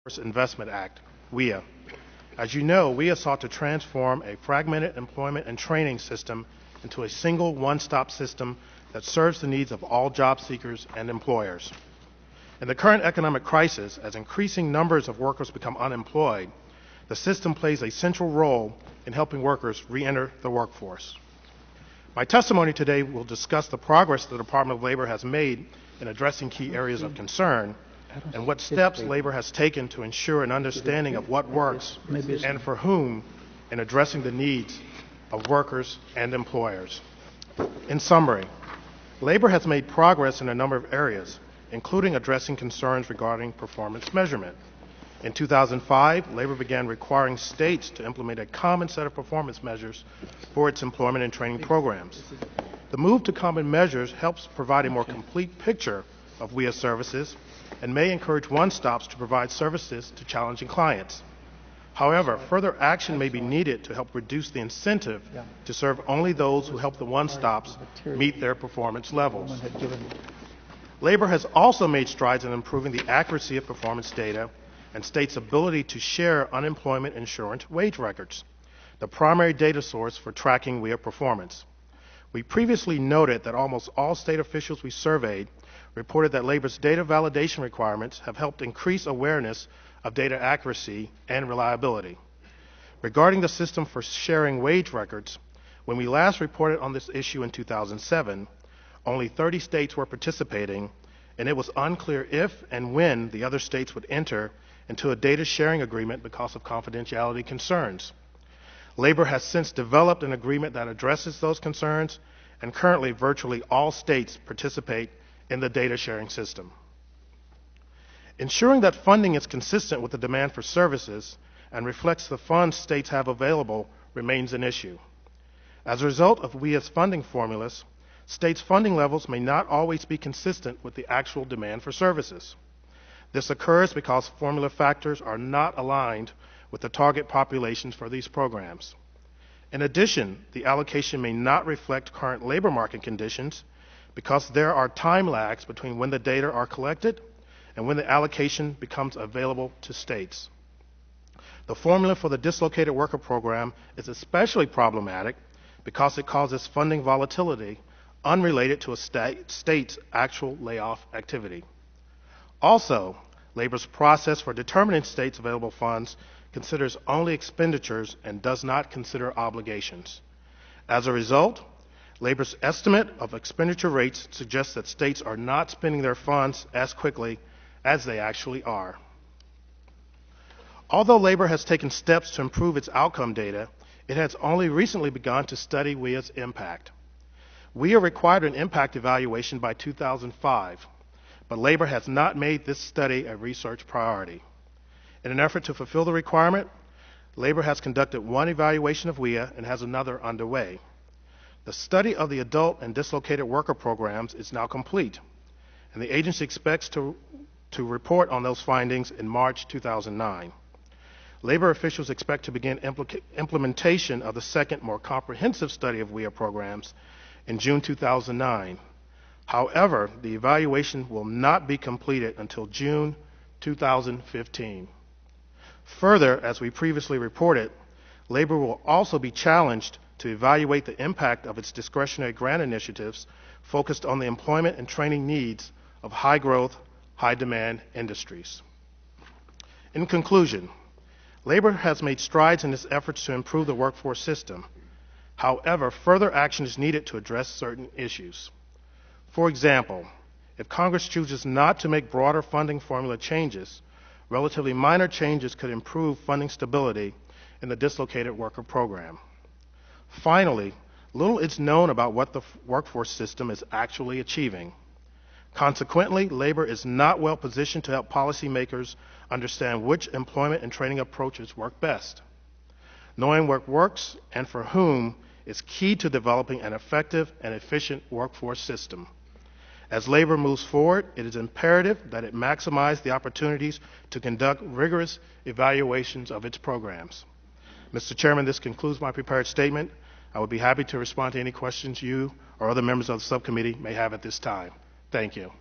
Investment Act, WIA. As you know, WIA sought to transform a fragmented employment and training system into a single one-stop system that serves the needs of all job seekers and employers. In the current economic crisis, as increasing numbers of workers become unemployed, the system plays a central role in helping workers re-enter the workforce. My testimony today will discuss the progress the Department of Labor has made in addressing key areas of concern and what steps Labor has taken to ensure an understanding of what works and for whom in addressing the needs of workers and employers. In summary, Labor has made progress in a number of areas, including addressing concerns regarding performance measurement. In 2005, Labor began requiring states to implement a common set of performance measures for its employment and training programs. The move to common measures helps provide a more complete picture of WIA services and may encourage one-stops to provide services to challenging clients. However, further action may be needed to help reduce the incentive to serve only those who help the one-stops meet their performance levels. Labor has also made strides in improving the accuracy of performance data and states' ability to share unemployment insurance wage records, the primary data source for tracking WIA performance. We previously noted that almost all state officials we surveyed reported that Labor's data validation requirements have helped increase awareness of data accuracy and reliability. Regarding the system for sharing wage records, when we last reported on this issue in 2007, only 30 states were participating, and it was unclear if and when the other states would enter into a data sharing agreement because of confidentiality concerns. Labor has since developed an agreement that addresses those concerns, and currently virtually all states participate in the data sharing system. Ensuring that funding is consistent with the demand for services and reflects the funds states have available remains an issue. As a result of WIA's funding formulas, states' funding levels may not always be consistent with the actual demand for services. This occurs because formula factors are not aligned with the target populations for these programs. In addition, the allocation may not reflect current labor market conditions because there are time lags between when the data are collected and when the allocation becomes available to states. The formula for the dislocated worker program is especially problematic because it causes funding volatility unrelated to a state's actual layoff activity. Also, Labor's process for determining states' available funds considers only expenditures and does not consider obligations. As a result, Labor's estimate of expenditure rates suggests that states are not spending their funds as quickly as they actually are. Although Labor has taken steps to improve its outcome data, it has only recently begun to study WIA's impact. WIA required an impact evaluation by 2005, but Labor has not made this study a research priority. In an effort to fulfill the requirement, Labor has conducted one evaluation of WIA and has another underway. The study of the adult and dislocated worker programs is now complete, and the agency expects to report on those findings in March 2009. Labor officials expect to begin implementation of the second, more comprehensive study of WIA programs in June 2009. However, the evaluation will not be completed until June 2015. Further, as we previously reported, Labor will also be challenged to evaluate the impact of its discretionary grant initiatives focused on the employment and training needs of high-growth, high-demand industries. In conclusion, Labor has made strides in its efforts to improve the workforce system. However, further action is needed to address certain issues. For example, if Congress chooses not to make broader funding formula changes, relatively minor changes could improve funding stability in the dislocated worker program. Finally, little is known about what the workforce system is actually achieving. Consequently, Labor is not well positioned to help policymakers understand which employment and training approaches work best. Knowing what works and for whom is key to developing an effective and efficient workforce system. As Labor moves forward, it is imperative that it maximize the opportunities to conduct rigorous evaluations of its programs. Mr. Chairman, this concludes my prepared statement. I would be happy to respond to any questions you or other members of the subcommittee may have at this time. Thank you.